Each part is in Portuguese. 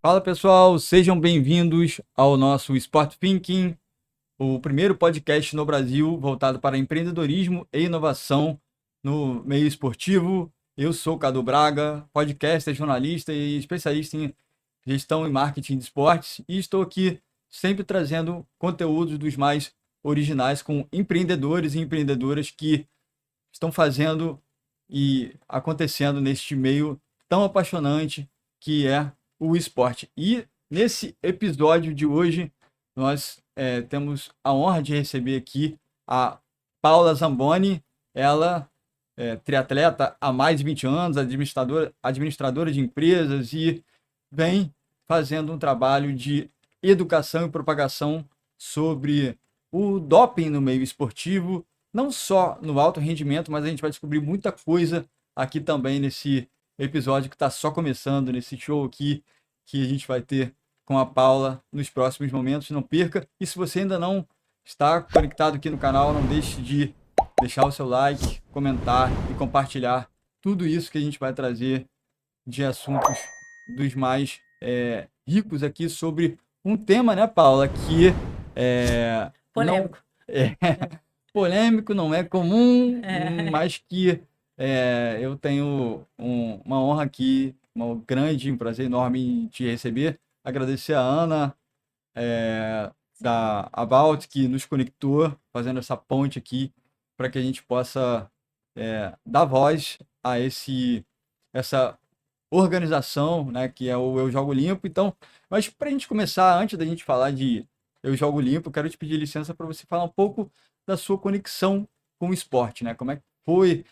Fala pessoal, sejam bem-vindos ao nosso Sport Thinking, o primeiro podcast no Brasil voltado para empreendedorismo e inovação no meio esportivo. Eu sou o Cadu Braga, podcaster, jornalista e especialista em gestão e marketing de esportes, e estou aqui sempre trazendo conteúdos dos mais originais com empreendedores e empreendedoras que estão fazendo e acontecendo neste meio tão apaixonante que é o esporte. E nesse episódio de hoje, nós temos a honra de receber aqui a Paula Zamboni. Ela é triatleta há mais de 20 anos, administradora de empresas e vem fazendo um trabalho de educação e propagação sobre o doping no meio esportivo, não só no alto rendimento, mas a gente vai descobrir muita coisa aqui também nesse episódio que está só começando, nesse show aqui que a gente vai ter com a Paula nos próximos momentos. Não perca. E se você ainda não está conectado aqui no canal, não deixe de deixar o seu like, comentar e compartilhar tudo isso que a gente vai trazer de assuntos dos mais ricos aqui sobre um tema, né, Paula, que não Polêmico. é polêmico, não é comum, É. mas que eu tenho uma honra aqui, um prazer enorme em te receber. Agradecer a Ana da About que nos conectou, fazendo essa ponte aqui para que a gente possa dar voz a essa organização, né, que é o Eu Jogo Limpo. Então, mas para a gente começar, antes da gente falar de Eu Jogo Limpo, eu quero te pedir licença para você falar um pouco da sua conexão com o esporte, né? Como é que foi,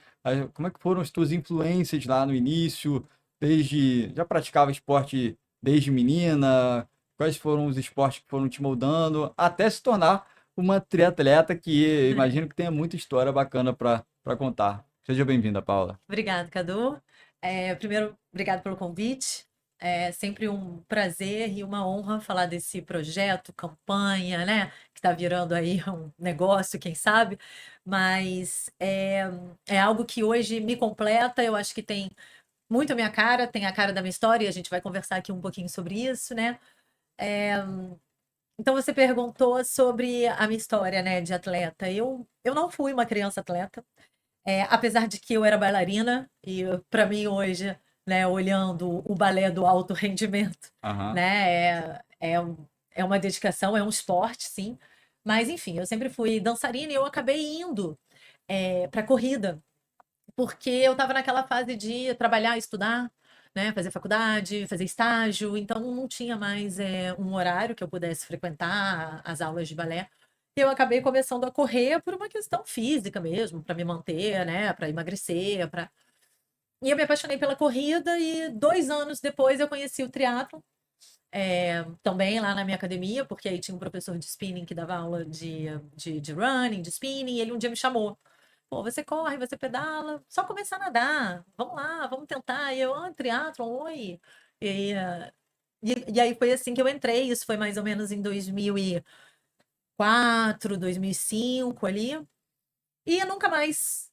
como é que foram as tuas influências lá no início, desde já praticava esporte desde menina, quais foram os esportes que foram te moldando, até se tornar uma triatleta que imagino que tenha muita história bacana para contar. Seja bem-vinda, Paula. Obrigado, Cadu. Primeiro, obrigado pelo convite. É sempre um prazer e uma honra falar desse projeto, campanha, né? Que está virando aí um negócio, quem sabe. Mas é algo que hoje me completa. Eu acho que tem muito a minha cara, tem a cara da minha história, e a gente vai conversar aqui um pouquinho sobre isso, né? Então, você perguntou sobre a minha história, né, de atleta. Eu não fui uma criança atleta. Apesar de que eu era bailarina, e para mim hoje, né, olhando o balé do alto rendimento, Aham. né, é uma dedicação, é um esporte, sim. Mas, enfim, eu sempre fui dançarina e eu acabei indo para corrida, porque eu estava naquela fase de trabalhar, estudar, né, fazer faculdade, fazer estágio, então não tinha mais um horário que eu pudesse frequentar as aulas de balé. Eu acabei começando a correr por uma questão física mesmo, para me manter, né, para emagrecer, para... E eu me apaixonei pela corrida e 2 anos depois eu conheci o triatlo, também lá na minha academia, porque aí tinha um professor de spinning que dava aula de running, de spinning, e ele um dia me chamou. Pô, você corre, você pedala, só começar a nadar. Vamos lá, vamos tentar. E eu, triatlon, oi. E, e aí foi assim que eu entrei. Isso foi mais ou menos em 2004, 2005 ali. E eu nunca mais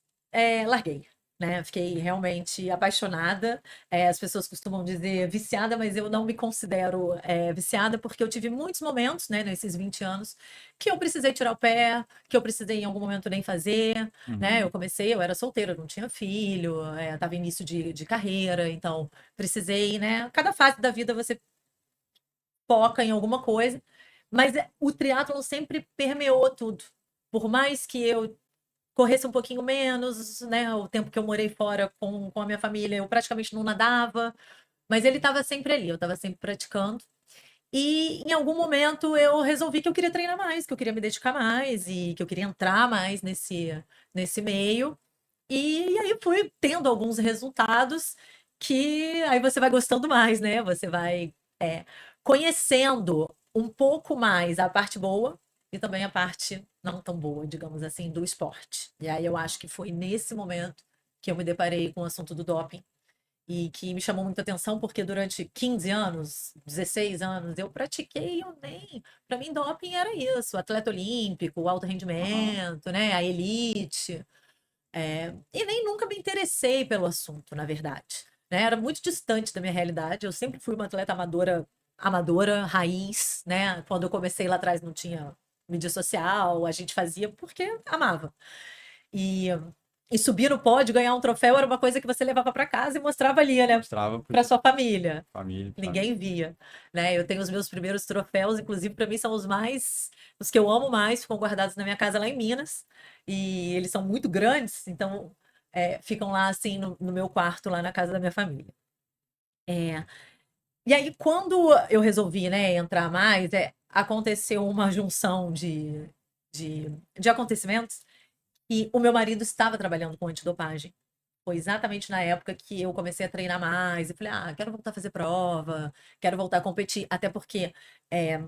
larguei, né? Fiquei realmente apaixonada. As pessoas costumam dizer viciada, mas eu não me considero viciada, porque eu tive muitos momentos, né, nesses 20 anos, que eu precisei tirar o pé, que eu precisei em algum momento nem fazer, né? Uhum. Eu era solteira, eu não tinha filho, estava início de carreira, então precisei, né? Cada fase da vida você foca em alguma coisa, mas o triatlon sempre permeou tudo. Por mais que eu corresse um pouquinho menos, né? O tempo que eu morei fora com a minha família, eu praticamente não nadava, mas ele estava sempre ali, eu estava sempre praticando. E em algum momento eu resolvi que eu queria treinar mais, que eu queria me dedicar mais e que eu queria entrar mais nesse meio. E aí fui tendo alguns resultados que aí você vai gostando mais, né? Você vai conhecendo um pouco mais a parte boa e também a parte não tão boa, digamos assim, do esporte. E aí eu acho que foi nesse momento que eu me deparei com o assunto do doping e que me chamou muita atenção porque durante 15 anos, 16 anos, eu pratiquei, eu nem... Para mim, doping era isso, atleta olímpico, alto Aham. rendimento, né, a elite. E nem nunca me interessei pelo assunto, na verdade. Né? Era muito distante da minha realidade. Eu sempre fui uma atleta amadora amadora, raiz, né? Quando eu comecei lá atrás não tinha mídia social, a gente fazia porque amava. E, e subir no pódio, ganhar um troféu era uma coisa que você levava para casa e mostrava ali, né? Mostrava Para para sua família. família, Ninguém via, né? Eu tenho os meus primeiros troféus, inclusive para mim são os que eu amo mais, ficam guardados na minha casa lá em Minas. E eles são muito grandes, então ficam lá assim no meu quarto, lá na casa da minha família. E aí, quando eu resolvi, né, entrar mais, aconteceu uma junção de acontecimentos e o meu marido estava trabalhando com antidopagem. Foi exatamente na época que eu comecei a treinar mais e falei, quero voltar a fazer prova, quero voltar a competir, até porque é,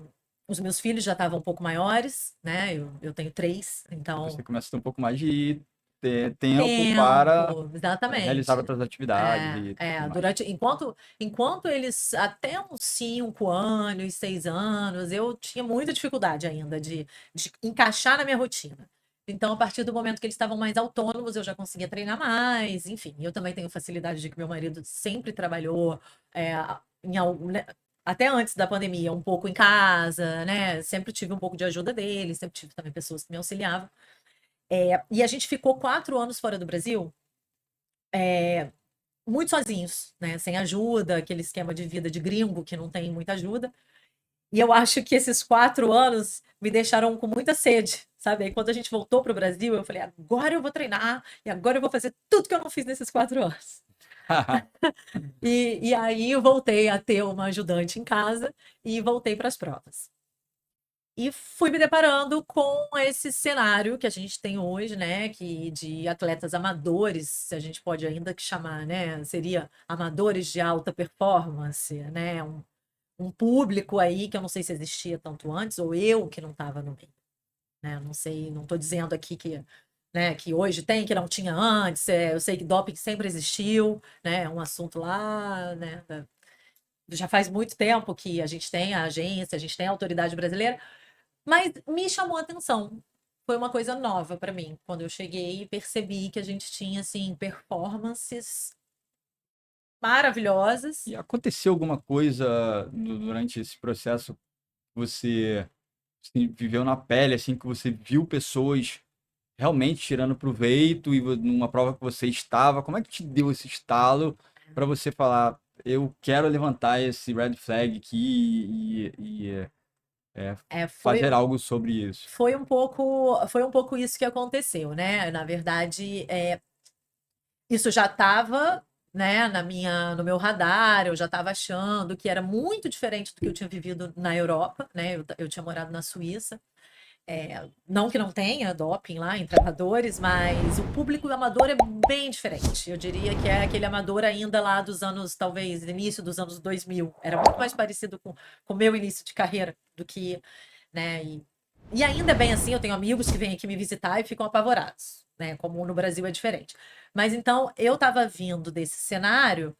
os meus filhos já estavam um pouco maiores, né? Eu tenho 3, então você começa a ter um pouco mais de tempo para tempo, realizar exatamente. outras atividades e tudo mais. Enquanto eles, até uns 5 anos, 6 anos, eu tinha muita dificuldade ainda de encaixar na minha rotina. Então, a partir do momento que eles estavam mais autônomos, eu já conseguia treinar mais, enfim. Eu também tenho facilidade de que meu marido sempre trabalhou é, em algum, né, até antes da pandemia, um pouco em casa, né? Sempre tive um pouco de ajuda dele, sempre tive também pessoas que me auxiliavam. E a gente ficou 4 anos fora do Brasil, muito sozinhos, né? Sem ajuda, aquele esquema de vida de gringo que não tem muita ajuda. E eu acho que esses 4 anos me deixaram com muita sede, sabe? Aí quando a gente voltou para o Brasil, eu falei, agora eu vou treinar e agora eu vou fazer tudo que eu não fiz nesses 4 anos. E aí eu voltei a ter uma ajudante em casa e voltei para as provas. E fui me deparando com esse cenário que a gente tem hoje, né? Que de atletas amadores, se a gente pode ainda que chamar, né? Seria amadores de alta performance, né? Um público aí que eu não sei se existia tanto antes, ou eu que não estava no meio, né? Não sei, não estou dizendo aqui que, né, que hoje tem, que não tinha antes. Eu sei que doping sempre existiu, né? É um assunto lá, né? Já faz muito tempo que a gente tem a agência, a gente tem a autoridade brasileira. Mas me chamou a atenção. Foi uma coisa nova para mim, quando eu cheguei e percebi que a gente tinha, assim, performances maravilhosas. E aconteceu alguma coisa durante esse processo? Você assim, viveu na pele, assim, que você viu pessoas realmente tirando proveito e numa prova que você estava, como é que te deu esse estalo para você falar, eu quero levantar esse red flag aqui e É, foi, fazer algo sobre isso? foi um pouco isso que aconteceu, né? Na verdade, isso já estava, né, no meu radar, eu já estava achando que era muito diferente do que eu tinha vivido na Europa, né? Eu tinha morado na Suíça. Não que não tenha doping lá em treinadores, mas o público amador é bem diferente. Eu diria que é aquele amador ainda lá dos anos, talvez, início dos anos 2000. Era muito mais parecido com o meu início de carreira do que, né? E ainda bem assim, eu tenho amigos que vêm aqui me visitar e ficam apavorados, né? Como no Brasil é diferente. Mas então, eu estava vindo desse cenário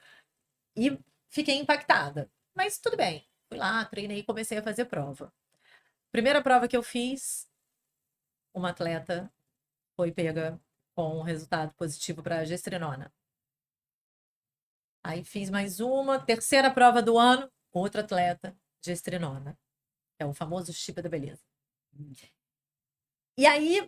e fiquei impactada. Mas tudo bem. Fui lá, treinei e comecei a fazer prova. Primeira prova que eu fiz, uma atleta foi pega com um resultado positivo para a gestrinona. Aí fiz mais uma, terceira prova do ano, outra atleta, gestrinona. É o famoso chip da beleza. E aí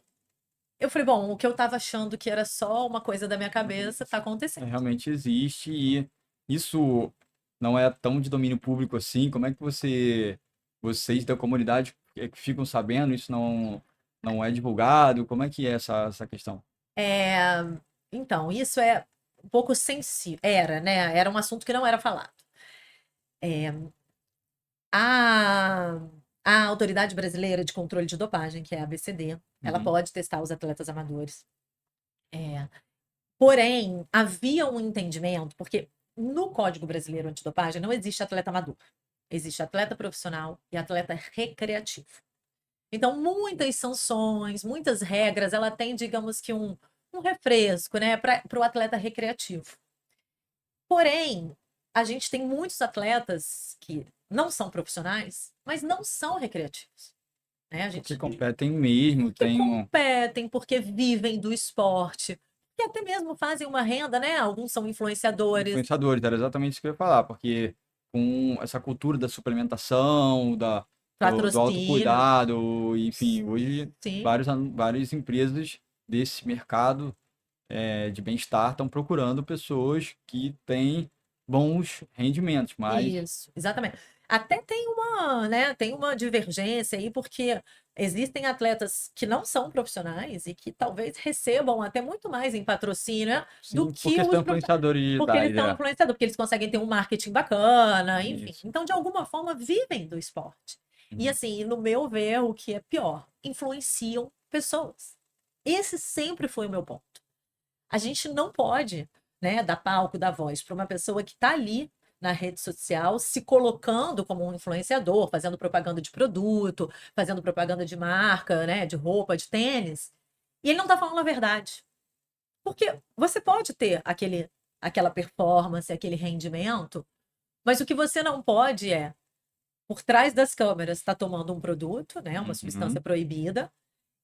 eu falei, bom, o que eu estava achando que era só uma coisa da minha cabeça está acontecendo. Realmente existe e isso não é tão de domínio público assim. Como é que vocês da comunidade que ficam sabendo, isso não é divulgado? Como é que é essa questão? É, Então, isso é um pouco sensível. Era, né? Era um assunto que não era falado. A, a Autoridade Brasileira de Controle de Dopagem, que é a ABCD, ela Uhum. pode testar os atletas amadores. É, Porém, havia um entendimento, porque no Código Brasileiro Antidopagem não existe atleta amador. Existe atleta profissional e atleta recreativo. Então, muitas sanções, muitas regras, ela tem, digamos que um refresco, né, para o atleta recreativo. Porém, a gente tem muitos atletas que não são profissionais, mas não são recreativos, né? A Porque gente competem mesmo, porque tem um competem, porque vivem do esporte, que até mesmo fazem uma renda, né? Alguns são influenciadores. influenciadores, era exatamente isso que eu ia falar, porque com essa cultura da suplementação, do Patrocínio, autocuidado, enfim, hoje sim. várias empresas desse mercado de bem-estar estão procurando pessoas que têm bons rendimentos, mas Isso, exatamente. Até tem uma, né, tem uma divergência aí, porque existem atletas que não são profissionais e que talvez recebam até muito mais em patrocínio, né, do sim, que porque os são profissionais. influenciadores Porque eles digitais, são influenciadores, porque eles conseguem ter um marketing bacana, enfim. isso. Então, de alguma forma, vivem do esporte. E Uhum. assim, no meu ver, o que é pior, influenciam pessoas. Esse sempre foi o meu ponto. A gente não pode, né, dar palco, dar voz para uma pessoa que está ali na rede social, se colocando como um influenciador, fazendo propaganda de produto, fazendo propaganda de marca, né, de roupa, de tênis, e ele não está falando a verdade. Porque você pode ter aquela performance, aquele rendimento, mas o que você não pode é, por trás das câmeras, estar tomando um produto, né, uma substância Uhum. proibida,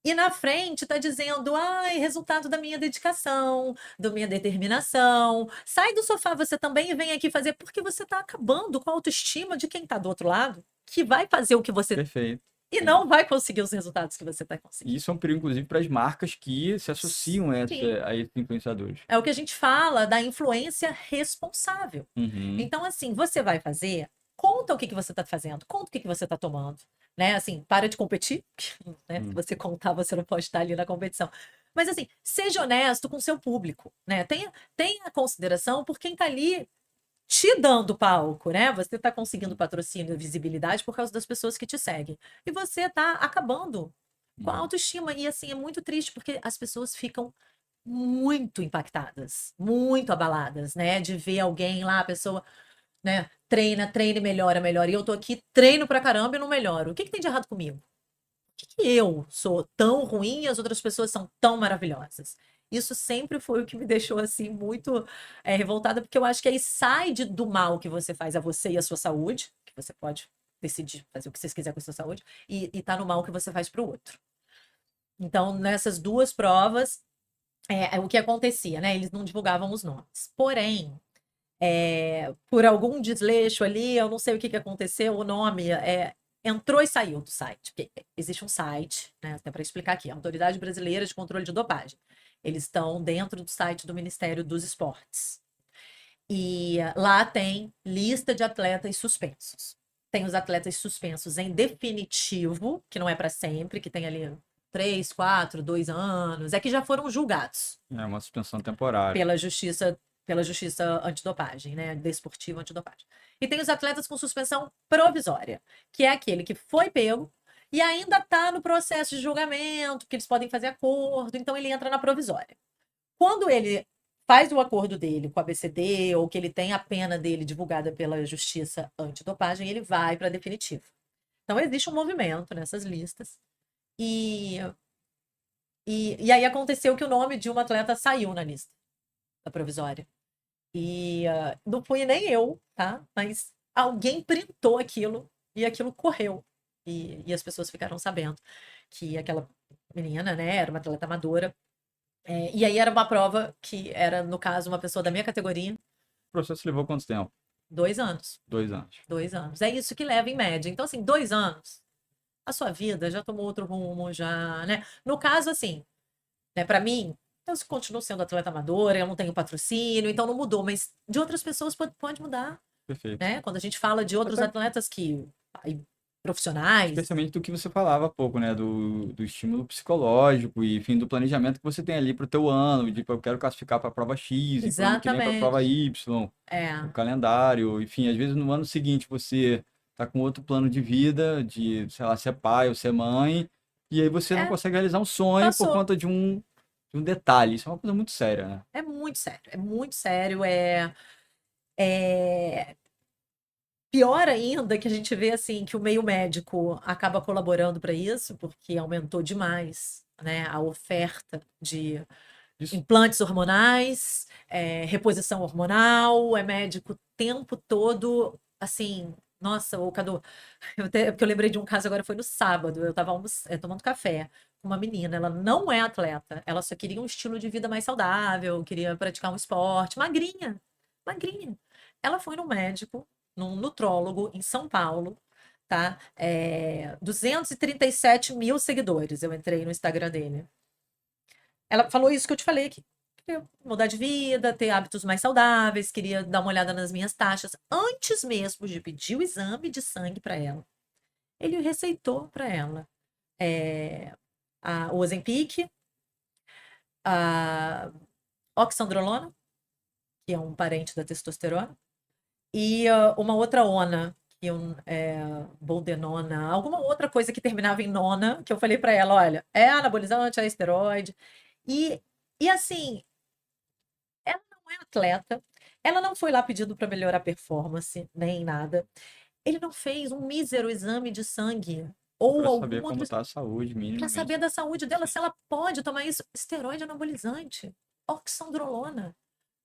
e na frente está dizendo, ai, resultado da minha dedicação, da minha determinação. Sai do sofá você também e vem aqui fazer, porque você está acabando com a autoestima de quem está do outro lado, que vai fazer o que você Perfeito. e É. não vai conseguir os resultados que você está E conseguindo. isso é um perigo, inclusive, para as marcas que se associam Sim. a esses influenciadores. É o que a gente fala da influência responsável. Uhum. Então, assim, você vai fazer, conta o que que você está fazendo, conta o que que você está tomando, né? Assim, para de competir, né? Se Uhum. você contar, você não pode estar ali na competição. Mas, assim, seja honesto com o seu público, né? Tenha consideração por quem está ali te dando palco, né? Você está conseguindo patrocínio e visibilidade por causa das pessoas que te seguem. E você está acabando com a Uhum. autoestima. E, assim, é muito triste porque as pessoas ficam muito impactadas, muito abaladas, né? De ver alguém lá, a pessoa, né? Treina, melhora, melhora. E eu tô aqui, treino pra caramba e não melhoro. O que que tem de errado comigo? Por que que eu sou tão ruim e as outras pessoas são tão maravilhosas? Isso sempre foi o que me deixou assim muito revoltada, porque eu acho que aí sai do mal que você faz a você e a sua saúde, que você pode decidir fazer o que você quiser com a sua saúde, e tá no mal que você faz pro outro. Então, nessas duas provas, o que acontecia, né? Eles não divulgavam os nomes. Porém, por algum desleixo ali, eu não sei o que que aconteceu, o nome entrou e saiu do site. Porque existe um site, né? Até para explicar aqui, a Autoridade Brasileira de Controle de Dopagem. Eles estão dentro do site do Ministério dos Esportes. E lá tem lista de atletas suspensos. Tem os atletas suspensos em definitivo, que não é para sempre, que tem ali 3, 4, 2 anos, é que já foram julgados É uma suspensão temporária. pela justiça antidopagem, né? Desportiva antidopagem. E tem os atletas com suspensão provisória, que é aquele que foi pego e ainda está no processo de julgamento, que eles podem fazer acordo, então ele entra na provisória. Quando ele faz o acordo dele com a BCD ou que ele tem a pena dele divulgada pela justiça antidopagem, ele vai para definitivo. Então existe um movimento nessas listas e aí aconteceu que o nome de uma atleta saiu na lista da provisória. E não fui nem eu, tá? Mas alguém printou aquilo e aquilo correu. E as pessoas ficaram sabendo que aquela menina, né, era uma atleta amadora. E aí era uma prova que era, no caso, uma pessoa da minha categoria, O processo levou quanto tempo? 2 anos. 2 anos. 2 anos. É isso que leva em média. Então, assim, 2 anos, a sua vida já tomou outro rumo, já, né? No caso, assim, né, para mim, eu continuo sendo atleta amadora, eu não tenho patrocínio, então não mudou, mas de outras pessoas pode mudar, Perfeito. né? Quando a gente fala de outros Até atletas que aí, profissionais, especialmente do que você falava há pouco, né? Do estímulo psicológico e, enfim, do planejamento que você tem ali para o teu ano, de eu quero classificar para a prova X e para o ano que vem para a prova exatamente. Y, o É, calendário, enfim, às vezes no ano seguinte você tá com outro plano de vida, de, sei lá, ser pai ou ser mãe, e aí você não é, consegue realizar um sonho por passou. conta de um detalhe. Isso é uma coisa muito séria, né? É muito sério, é muito sério. É pior ainda que a gente vê assim que o meio médico acaba colaborando para isso, porque aumentou demais, né, a oferta de Isso, implantes hormonais, reposição hormonal, é médico o tempo todo, assim, nossa, o Cadu, porque eu lembrei de um caso agora, foi no sábado, eu estava tomando café com uma menina, ela não é atleta, ela só queria um estilo de vida mais saudável, queria praticar um esporte, magrinha, magrinha. Ela foi no médico, num nutrólogo em São Paulo, tá? 237 mil seguidores. Eu entrei no Instagram dele. Ela falou isso que eu te falei aqui. Queria mudar de vida, ter hábitos mais saudáveis, queria dar uma olhada nas minhas taxas. Antes mesmo de pedir o exame de sangue para ela, ele receitou para ela o Ozempic, a oxandrolona, que é um parente da testosterona, e uma outra ona, que boldenona, alguma outra coisa que terminava em nona, que eu falei para ela, olha, é anabolizante, é esteroide. E, e assim, ela não é atleta, ela não foi lá pedindo para melhorar a performance, nem nada. Ele não fez um mísero exame de sangue ou Para algum saber como outro está a saúde, para saber minimamente. da saúde dela, se ela pode tomar isso, esteroide anabolizante, oxandrolona,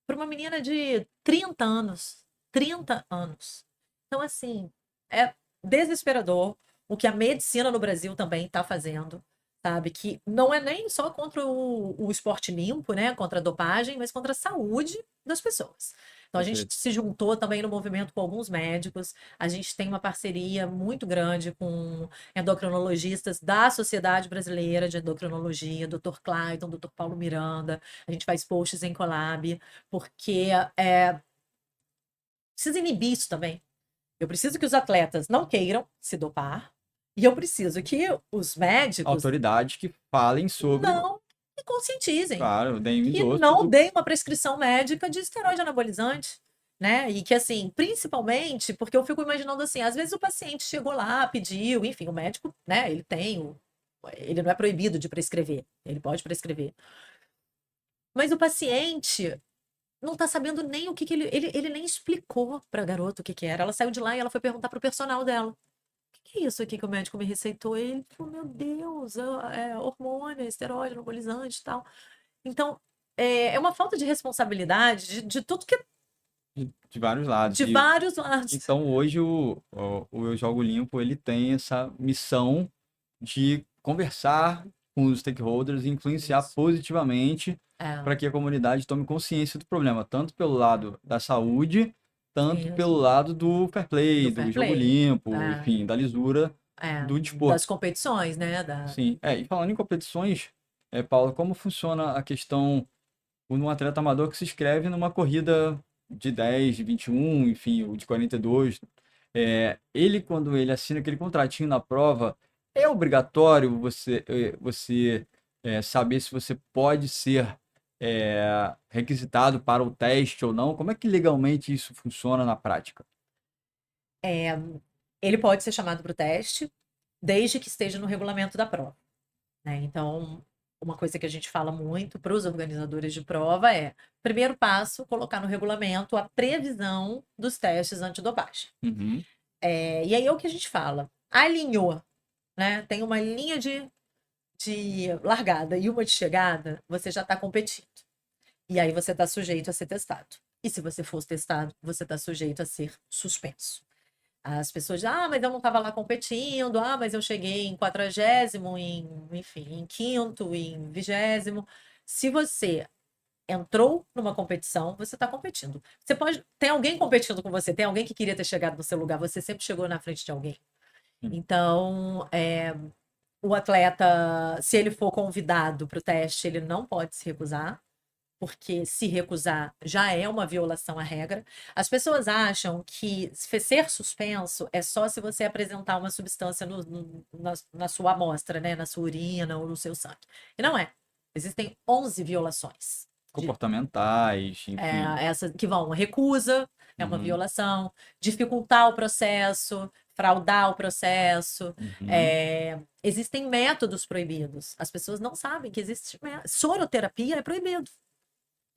para uma menina de 30 anos. 30 anos. Então, assim, é desesperador o que a medicina no Brasil também está fazendo, sabe? Que não é nem só contra o esporte limpo, né? Contra a dopagem, mas contra a saúde das pessoas. Então, a gente Perfeito. se juntou também no movimento com alguns médicos. A gente tem uma parceria muito grande com endocrinologistas da Sociedade Brasileira de Endocrinologia, Dr. Clayton, Dr. Paulo Miranda. A gente faz posts em collab, porque precisa inibir isso também. Eu preciso que os atletas não queiram se dopar, e eu preciso que os médicos Autoridades que falem sobre, não se conscientizem, claro, deem o que endosso não do. deem uma prescrição médica de esteroide anabolizante, né? E que, assim, principalmente, porque eu fico imaginando assim, às vezes o paciente chegou lá, pediu, enfim, o médico, né, ele não é proibido de prescrever, ele pode prescrever. Mas o paciente não tá sabendo nem o que ele nem explicou pra garota o que que era. Ela saiu de lá e ela foi perguntar pro personal dela. O que é isso aqui que o médico me receitou? E ele falou, meu Deus, hormônio, esteroide, anabolizante e tal. Então, é uma falta de responsabilidade de tudo que De vários lados. de E vários lados. então hoje o Eu Jogo Limpo ele tem essa missão de conversar com os stakeholders e influenciar Isso. positivamente É, para que a comunidade tome consciência do problema, tanto pelo lado da saúde, tanto pelo isso. lado do fair play, Do do fair jogo play. limpo, É, enfim, da lisura do das desporto. competições, né? Sim, e falando em competições, Paulo, como funciona a questão um atleta amador que se inscreve numa corrida de 10, de 21, enfim, ou de 42. Ele, quando ele assina aquele contratinho na prova, é obrigatório você saber se você pode ser requisitado para o teste ou não? Como é que legalmente isso funciona na prática? É, ele pode ser chamado para o teste, desde que esteja no regulamento da prova, né? Então, uma coisa que a gente fala muito para os organizadores de prova é, primeiro passo, colocar no regulamento a previsão dos testes antidopagem. Uhum. E aí é o que a gente fala. Alinhou, né? Tem uma linha de largada e uma de chegada, você já está competindo. E aí você está sujeito a ser testado. E se você for testado, você está sujeito a ser suspenso. As pessoas dizem, mas eu não estava lá competindo, mas eu cheguei em 40º, enfim, em quinto, em 20º. Se você entrou numa competição, você está competindo. Você pode. Tem alguém competindo com você, tem alguém que queria ter chegado no seu lugar, você sempre chegou na frente de alguém. Sim. Então, o atleta, se ele for convidado para o teste, ele não pode se recusar, porque se recusar já é uma violação à regra. As pessoas acham que ser suspenso é só se você apresentar uma substância na sua amostra, né? Na sua urina ou no seu sangue. E não é. Existem 11 violações. Comportamentais, enfim. Essa que vão recusa, é uma Uhum, violação, dificultar o processo, fraudar o processo. uhum. Existem métodos proibidos. As pessoas não sabem que existe soroterapia é proibido.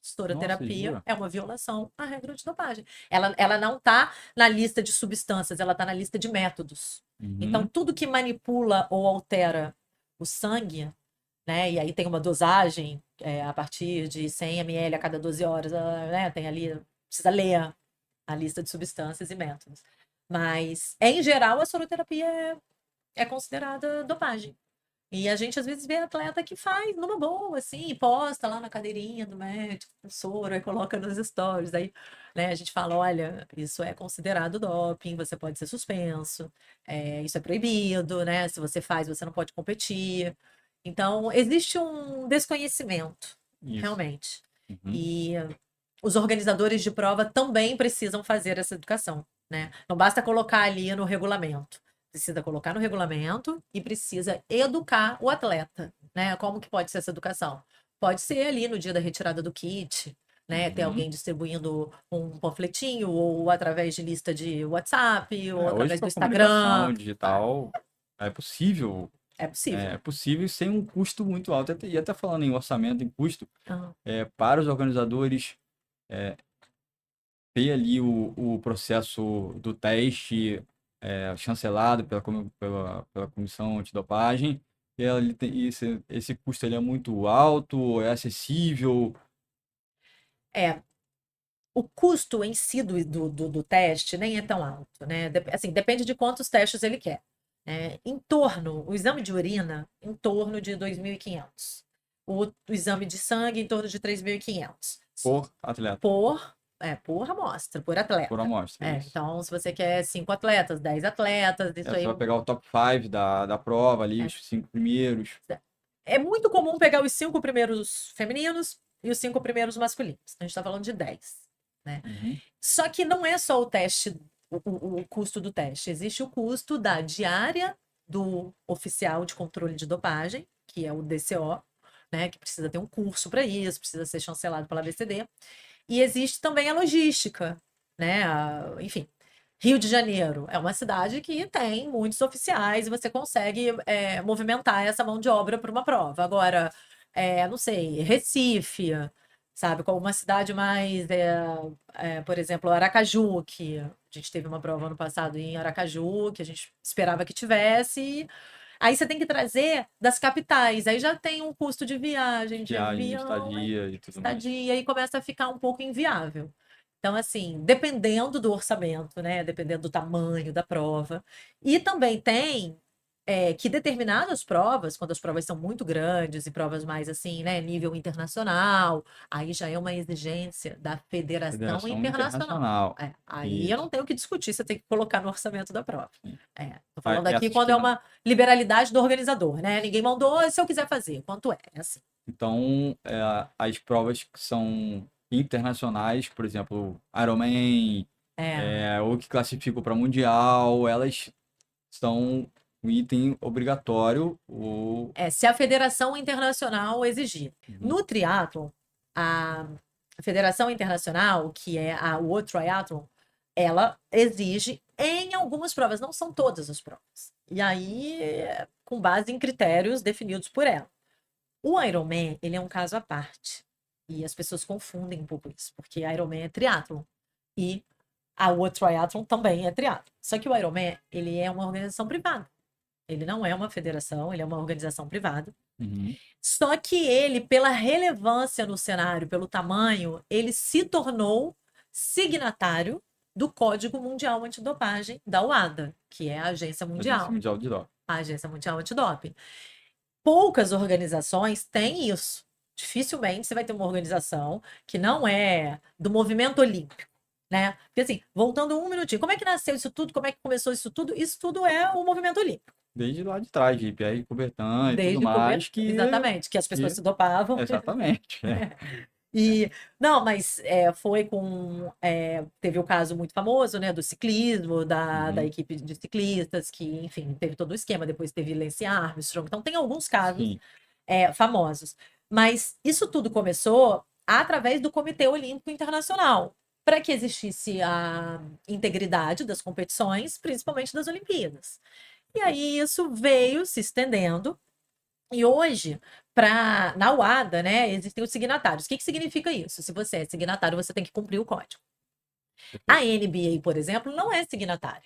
Nossa, Soroterapia jura? é uma violação à regra de dopagem. Ela não está na lista de substâncias, ela está na lista de métodos. Então, Uhum. tudo que manipula ou altera o sangue, né? E aí tem uma dosagem a partir de 100 ml a cada 12 horas, né? Tem ali, precisa ler a lista de substâncias e métodos. Mas, em geral, a soroterapia é considerada dopagem. E a gente às vezes vê atleta que faz numa boa, assim, e posta lá na cadeirinha do médico, com soro, aí coloca nos stories. Aí, né, a gente fala: olha, isso é considerado doping, você pode ser suspenso, isso é proibido, né? Se você faz, você não pode competir. Então, existe um desconhecimento, Isso. realmente. Uhum. E os organizadores de prova também precisam fazer essa educação, né? Não basta colocar ali no regulamento. Precisa colocar no regulamento e precisa educar o atleta, né? Como que pode ser essa educação? Pode ser ali no dia da retirada do kit, né? Ter Uhum. alguém distribuindo um panfletinho, ou através de lista de WhatsApp, ou Hoje através com do a comunicação Instagram. Ah, digital é possível. é possível. É possível sem um custo muito alto. E até falando em orçamento, em custo, Ah, para os organizadores ter ali o processo do teste chancelado pela comissão antidopagem, e ele tem, esse custo ele é muito alto, é acessível. é, o custo em si do teste nem é tão alto, né? Assim, depende de quantos testes ele quer. O exame de urina, em torno de 2.500. O exame de sangue, em torno de 3.500. Por atleta, Por, por amostra, por por atleta. amostra, isso. Então, se você quer 5 atletas, 10 atletas, isso Você aí vai pegar o top 5 da prova ali, é, os 5 primeiros. é muito comum pegar os 5 primeiros femininos e os 5 primeiros masculinos. A gente está falando de 10, né? Uhum. Só que não é só o teste, o custo do teste. Existe o custo da diária do oficial de controle de dopagem, que é o DCO, né? Que precisa ter um curso para isso, precisa ser chancelado pela ABCD. E existe também a logística, né? Enfim, Rio de Janeiro é uma cidade que tem muitos oficiais e você consegue movimentar essa mão de obra para uma prova. Agora, não sei, Recife, sabe, como uma cidade mais, por exemplo, Aracaju, que a gente teve uma prova ano passado em Aracaju, que a gente esperava que tivesse. Aí você tem que trazer das capitais, aí já tem um custo de viagem, de Viagem, avião, estadia e tudo mais. estadia, e começa a ficar um pouco inviável. Então, assim, dependendo do orçamento, né? Dependendo do tamanho da prova. E também tem que determinadas provas, quando as provas são muito grandes e provas mais assim, né, nível internacional, aí já é uma exigência da Federação Federação Internacional. Internacional. Aí eu não Isso. tenho o que discutir, você tem que colocar no orçamento da prova. Tô falando aqui Essas quando que é não. uma liberalidade do organizador, né? Ninguém mandou, se eu quiser fazer, quanto é? É assim. Então, as provas que são internacionais, por exemplo, Ironman, É, ou que classificam para Mundial, elas são um item obrigatório. se a Federação Internacional exigir. Uhum. No triatlon, a Federação Internacional, que é a World Triathlon, ela exige em algumas provas, não são todas as provas. E aí, com base em critérios definidos por ela. O Ironman, ele é um caso à parte. E as pessoas confundem um pouco isso, porque Ironman é triatlon e a World Triathlon também é triatlon. Só que o Ironman, ele é uma organização privada. Ele não é uma federação, ele é uma organização privada. Uhum. Só que ele, pela relevância no cenário, pelo tamanho, ele se tornou signatário do Código Mundial Antidopagem da UADA, que é a Agência Agência Mundial, Mundial de Doping. a Agência Mundial Antidoping. Poucas organizações têm isso. Dificilmente você vai ter uma organização que não é do movimento olímpico, né? Porque assim, voltando um minutinho, como é que nasceu isso tudo? Como é que começou isso tudo? Isso tudo é o movimento olímpico. Desde lá de trás, de Pierre Coubertin e tudo Desde Coubertin, mais, que, exatamente, que as pessoas que se dopavam. exatamente. E não, mas foi com. Teve o caso muito famoso, né, do ciclismo, da Uhum. equipe de ciclistas, que, enfim, teve todo o esquema. Depois teve Lance Armstrong. Então, tem alguns casos Sim. famosos. Mas isso tudo começou através do Comitê Olímpico Internacional, para que existisse a integridade das competições, principalmente das Olimpíadas. E aí isso veio se estendendo. E hoje, na UADA, né, existem os signatários. O que significa isso? Se você é signatário, você tem que cumprir o código. A NBA, por exemplo, não é signatária.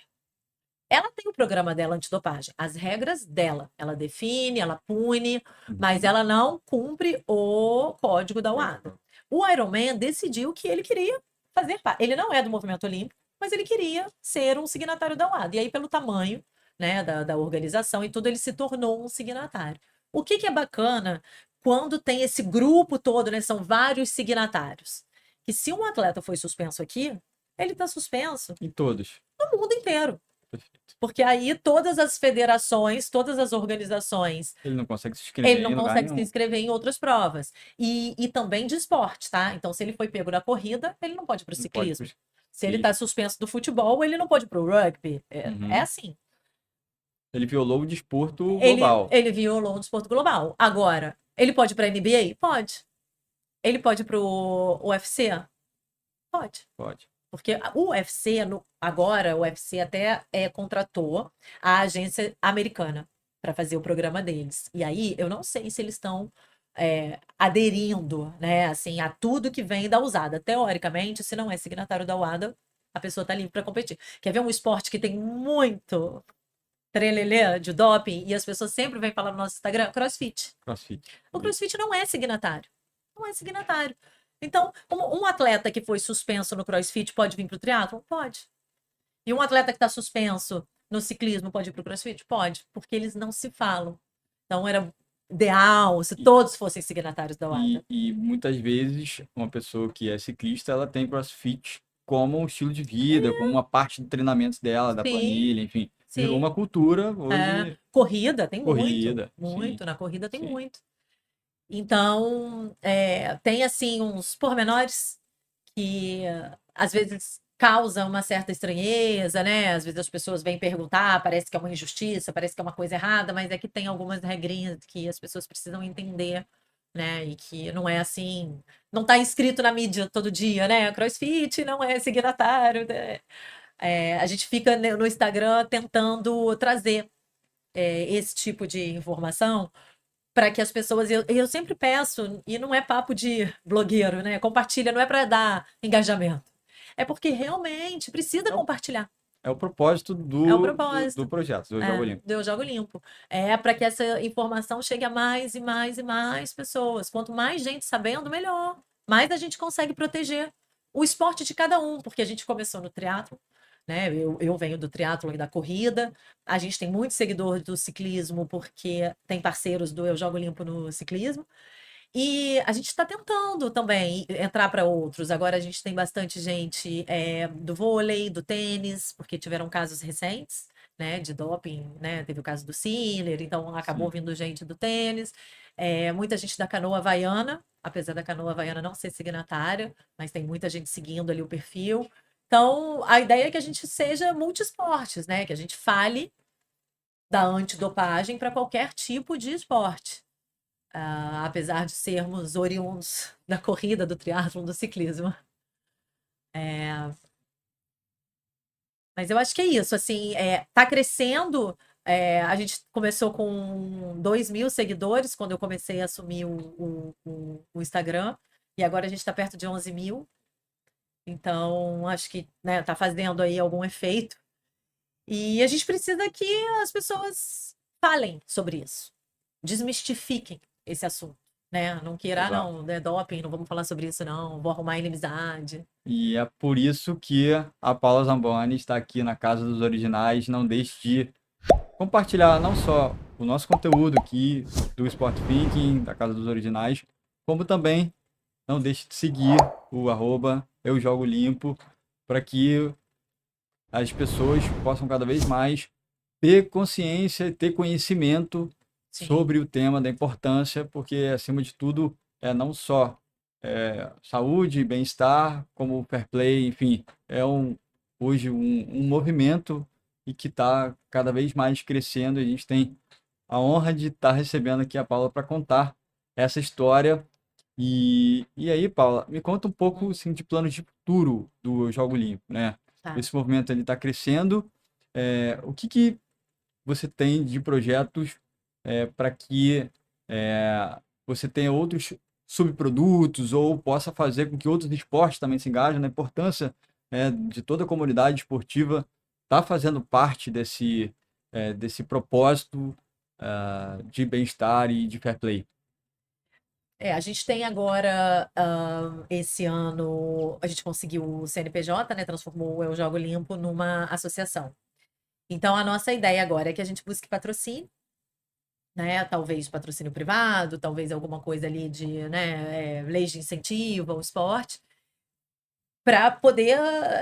Ela tem o programa dela antidopagem, as regras dela. Ela define, ela pune, mas Uhum. ela não cumpre o código da UADA. O Ironman decidiu que ele queria fazer parte. Ele não é do movimento olímpico, mas ele queria ser um signatário da UADA. E aí, pelo tamanho, né, da organização e tudo, ele se tornou um signatário. O que que é bacana quando tem esse grupo todo, né? São vários signatários. Que se um atleta foi suspenso aqui, ele está suspenso Em todos. no mundo inteiro. Perfeito. Porque aí todas as federações, todas as organizações, Ele não consegue se ele inscrever não em lugar consegue se nenhum. inscrever em outras provas. E também de esporte, tá? Então, se ele foi pego na corrida, ele não pode ir para o Não pode ciclismo. Se ele ir. está suspenso do futebol, ele não pode ir para o rugby. É Uhum. assim. Ele violou o desporto Ele, global. ele violou o desporto global. Agora, ele pode ir para a NBA? Pode. Ele pode ir para o UFC? Pode. Pode. Porque o UFC, agora, o UFC até contratou a agência americana para fazer o programa deles. E aí, eu não sei se eles estão aderindo, né, assim, a tudo que vem da USADA. Teoricamente, se não é signatário da UADA, a pessoa está livre para competir. Quer ver um esporte que tem muito trelelê de doping e as pessoas sempre vêm falar no nosso Instagram? CrossFit. CrossFit. O CrossFit não é signatário. Não é signatário. Então, um atleta que foi suspenso no CrossFit pode vir para o triatlon? Pode. E um atleta que está suspenso no ciclismo pode ir para o CrossFit? Pode, porque eles não se falam. Então, era ideal se E, todos fossem signatários da e, WADA. e muitas vezes uma pessoa que é ciclista, ela tem CrossFit como um estilo de vida, como uma parte do treinamento dela, da Sim, planilha, enfim. Virou sim. uma cultura hoje, Corrida tem muito, corrida. Sim, muito. Na corrida tem sim. muito. Então, tem assim uns pormenores que às vezes causa uma certa estranheza, né? Às vezes as pessoas vêm perguntar, parece que é uma injustiça, parece que é uma coisa errada, mas é que tem algumas regrinhas que as pessoas precisam entender, né? E que não é assim, não está inscrito na mídia todo dia, né? CrossFit não é signatário, né? A gente fica no Instagram tentando trazer esse tipo de informação para que as pessoas. Eu sempre peço, e não é papo de blogueiro, né? Compartilha, não é para dar engajamento. É porque realmente precisa É o, compartilhar. é o propósito É o do propósito. projeto, do Jogo Limpo. Eu jogo limpo. É para que essa informação chegue a mais e mais e mais pessoas. Quanto mais gente sabendo, melhor. Mais a gente consegue proteger o esporte de cada um, porque a gente começou no triatlo, né? Eu venho do triatlo e da corrida. A gente tem muito seguidor do ciclismo, porque tem parceiros do Eu Jogo Limpo no ciclismo. E a gente está tentando também entrar para outros. Agora a gente tem bastante gente do vôlei, do tênis, porque tiveram casos recentes, né, de doping, né? Teve o caso do Sinner, então acabou Sim. vindo gente do tênis. Muita gente da canoa havaiana, apesar da canoa havaiana não ser signatária, mas tem muita gente seguindo ali o perfil. Então, a ideia é que a gente seja multiesportes, né? Que a gente fale da antidopagem para qualquer tipo de esporte. Apesar de sermos oriundos da corrida, do triatlon, do ciclismo. Mas eu acho que é isso, assim, tá crescendo. A gente começou com 2.000 seguidores quando eu comecei a assumir o Instagram, e agora a gente está perto de 11.000. Então, acho que, né, tá fazendo aí algum efeito. E a gente precisa que as pessoas falem sobre isso, desmistifiquem esse assunto, né? Não queira, Exato. não, é doping, não vamos falar sobre isso, não, vou arrumar inimizade. E é por isso que a Paula Zamboni está aqui na Casa dos Originais. Não deixe de compartilhar não só o nosso conteúdo aqui do Sport Thinking, da Casa dos Originais, como também não deixe de seguir o Eu Jogo Limpo, para que as pessoas possam cada vez mais ter consciência, ter conhecimento Sim, sobre o tema da importância, porque acima de tudo é não só saúde, bem-estar, como fair play, enfim, hoje um movimento e que está cada vez mais crescendo. E a gente tem a honra de estar recebendo aqui a Paula para contar essa história. E aí, Paula, me conta um pouco assim, de planos de futuro do Jogo Limpo, né? tá. Esse movimento ele está crescendo. O que você tem de projetos para que você tenha outros subprodutos ou possa fazer com que outros esportes também se engajem na importância de toda a comunidade esportiva estar fazendo parte desse propósito de bem-estar e de fair play. A gente tem agora, esse ano, a gente conseguiu o CNPJ, né? Transformou o Eu Jogo Limpo numa associação. Então, a nossa ideia agora é que a gente busque patrocínio, né? Talvez patrocínio privado, talvez alguma coisa ali de, né, leis de incentivo ao esporte, para poder,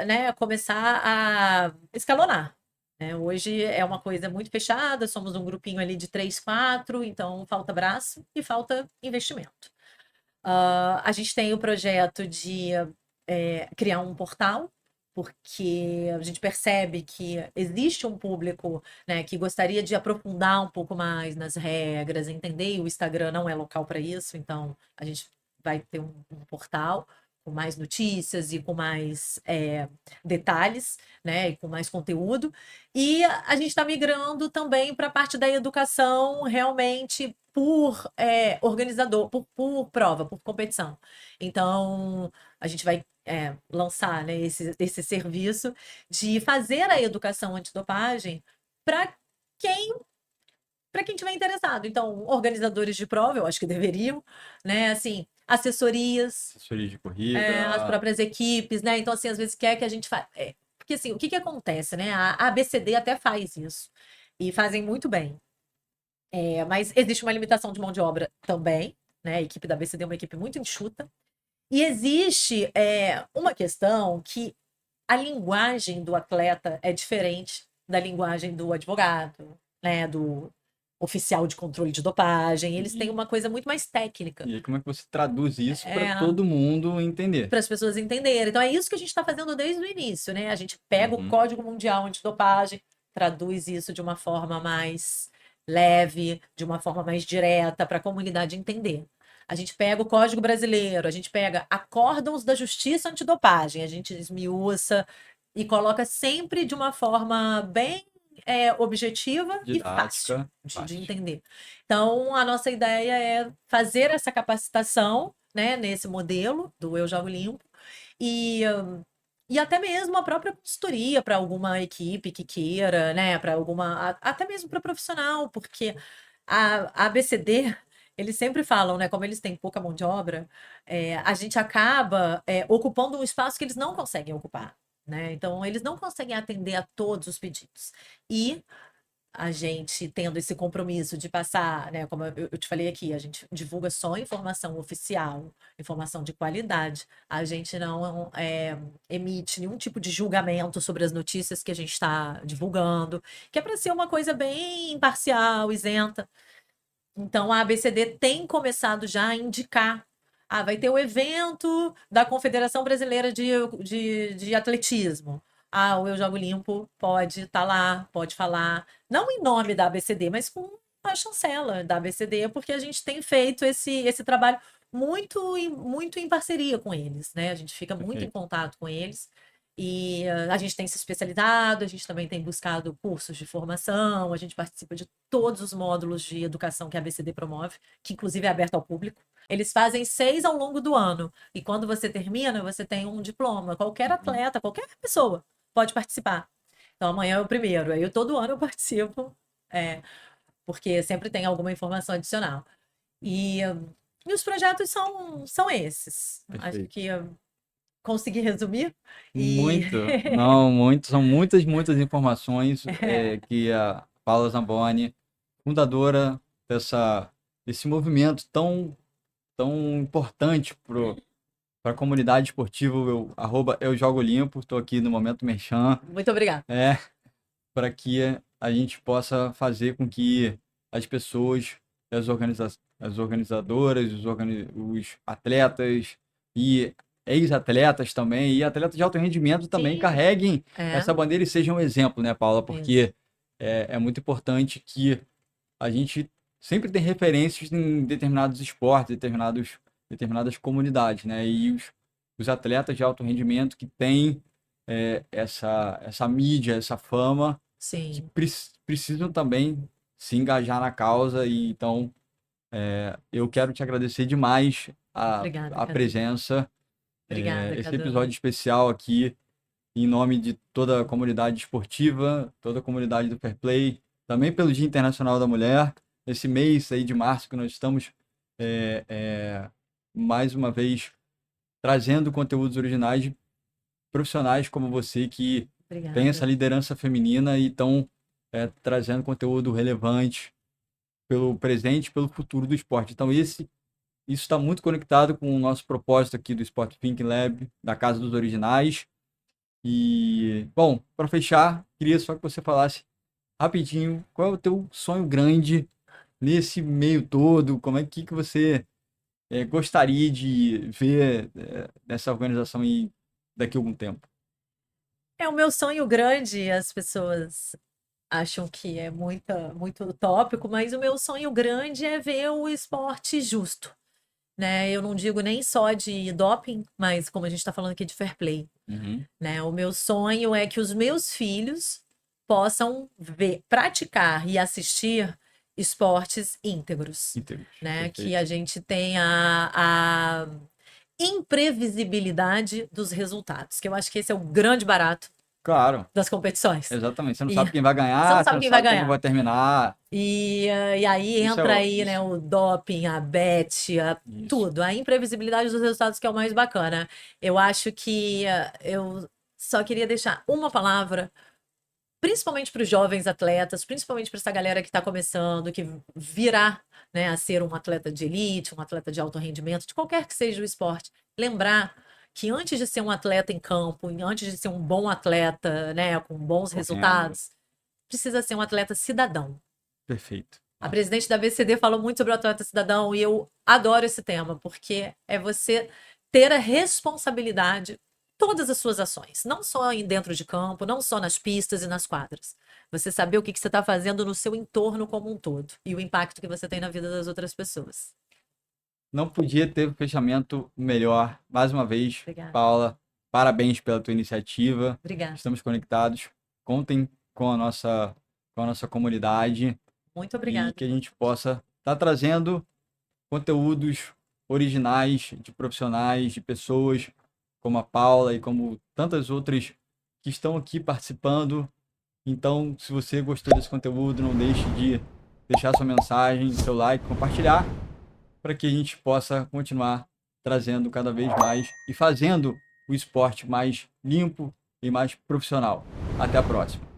né, começar a escalonar. Né? Hoje é uma coisa muito fechada, somos um grupinho ali de 3, 4, então falta braço e falta investimento. A gente tem o projeto de criar um portal, porque a gente percebe que existe um público, né, que gostaria de aprofundar um pouco mais nas regras, entender, e o Instagram não é local para isso, então a gente vai ter um portal com mais notícias e com mais detalhes, né, e com mais conteúdo. E a gente está migrando também para a parte da educação realmente por organizador, por prova, por competição. Então, a gente vai lançar, né, esse serviço de fazer a educação antidopagem para quem para quem tiver interessado. Então, organizadores de prova, eu acho que deveriam, né? Assim, assessorias, Assessoria de corrida. as próprias equipes, né? Então, assim, às vezes quer que a gente faça. Porque assim, o que que acontece, né? A ABCD até faz isso. E fazem muito bem. Mas existe uma limitação de mão de obra também, né? A equipe da ABCD é uma equipe muito enxuta. E existe uma questão que a linguagem do atleta é diferente da linguagem do advogado, né? Do oficial de controle de dopagem. Eles têm E, uma coisa muito mais técnica. e aí, como é que você traduz isso para É, todo mundo entender? para as pessoas entenderem. Então é isso que a gente está fazendo desde o início, né? A gente pega o Uhum. Código Mundial Antidopagem, traduz isso de uma forma mais leve, de uma forma mais direta para a comunidade entender. A gente pega o Código Brasileiro, a gente pega acórdãos da Justiça Antidopagem, a gente esmiuça e coloca sempre de uma forma bem objetiva e fácil Didática, de fácil. entender. Então, a nossa ideia é fazer essa capacitação, né, nesse modelo do Eu Jogo Limpo e, e até mesmo a própria consultoria para alguma equipe que queira, né, para alguma, até mesmo para profissional, porque a ABCD, eles sempre falam, né, como eles têm pouca mão de obra, a gente acaba ocupando um espaço que eles não conseguem ocupar. Né? Então, eles não conseguem atender a todos os pedidos. E a gente tendo esse compromisso de passar, né, como eu te falei aqui, a gente divulga só informação oficial, informação de qualidade. A gente não emite nenhum tipo de julgamento sobre as notícias que a gente está divulgando, que é para ser uma coisa bem imparcial, isenta. Então, a ABCD tem começado já a indicar. Vai ter o evento da Confederação Brasileira de Atletismo. O Eu Jogo Limpo pode estar lá, pode falar, não em nome da ABCD, mas com a chancela da ABCD, porque a gente tem feito esse trabalho muito em parceria com eles, né? A gente fica muito em Perfeito. contato com eles. E a gente tem se especializado, a gente também tem buscado cursos de formação, a gente participa de todos os módulos de educação que a ABCD promove, que inclusive é aberto ao público. Eles fazem 6 ao longo do ano, e quando você termina, você tem um diploma. Qualquer Uhum. atleta, qualquer pessoa pode participar. Então amanhã é o primeiro, aí todo ano eu participo, porque sempre tem alguma informação adicional. E os projetos são esses. Acho Perfeito. que consegui resumir. E Muito, não, muito, são muitas informações que a Paula Zamboni, fundadora desse movimento tão importante para a comunidade esportiva, eu jogo limpo, estou aqui no Momento Merchan, muito obrigada. para que a gente possa fazer com que as pessoas, as organizadoras, os atletas e ex-atletas também, e atletas de alto rendimento também Sim, carreguem é, essa bandeira e sejam um exemplo, né, Paula? isso. Porque é muito importante que a gente sempre tem referências em determinados esportes, determinadas comunidades, né? E os atletas de alto rendimento que têm essa mídia, essa fama, que Sim, precisam também se engajar na causa. E então eu quero te agradecer demais obrigada, a Cadu. presença, Obrigada, esse Cadu. episódio especial aqui em nome de toda a comunidade esportiva, toda a comunidade do Fair Play, também pelo Dia Internacional da Mulher, esse mês aí de março que nós estamos é, é, mais uma vez trazendo conteúdos originais de profissionais como você que tem essa Obrigada. liderança feminina e estão trazendo conteúdo relevante pelo presente, pelo futuro do esporte. Então, isso está muito conectado com o nosso propósito aqui do Sport Thinking Lab, da Casa dos Originais. E, bom, para fechar, queria só que você falasse rapidinho qual é o teu sonho grande nesse meio todo, como é que você gostaria de ver nessa organização daqui a algum tempo. É o meu sonho grande, as pessoas acham que é muito utópico, mas o meu sonho grande é ver o esporte justo, né? Eu não digo nem só de doping, mas como a gente está falando aqui de fair play, Uhum. né? O meu sonho é que os meus filhos possam ver, praticar e assistir esportes íntegros, Íntegros. né? Que Perfeito. a gente tenha a imprevisibilidade dos resultados, que eu acho que esse é o grande barato Claro, das competições. exatamente. Você não E sabe quem vai você não ganhar, você sabe não quem vai sabe como ganhar. vai terminar. E aí Isso entra aí, né, isso, o doping, a bet, isso. tudo, a imprevisibilidade dos resultados que é o mais bacana. Eu acho que eu só queria deixar uma palavra, principalmente para os jovens atletas, principalmente para essa galera que está começando, que virá, né, a ser um atleta de elite, um atleta de alto rendimento, de qualquer que seja o esporte. Lembrar que antes de ser um atleta em campo, antes de ser um bom atleta, né, com bons Correndo. resultados, precisa ser um atleta cidadão. Perfeito. A Nossa. presidente da BCD falou muito sobre o atleta cidadão e eu adoro esse tema, porque é você ter a responsabilidade de todas as suas ações, não só dentro de campo, não só nas pistas e nas quadras. Você saber o que você está fazendo no seu entorno como um todo e o impacto que você tem na vida das outras pessoas. Não podia ter um fechamento melhor. Mais uma vez, Obrigada. Paula, parabéns pela tua iniciativa. Obrigada. Estamos conectados. Contem com a nossa comunidade Muito e obrigada. que a gente possa estar trazendo conteúdos originais de profissionais, de pessoas como a Paula e como tantas outras que estão aqui participando. Então, se você gostou desse conteúdo, não deixe de deixar sua mensagem, seu like, compartilhar, para que a gente possa continuar trazendo cada vez mais e fazendo o esporte mais limpo e mais profissional. Até a próxima.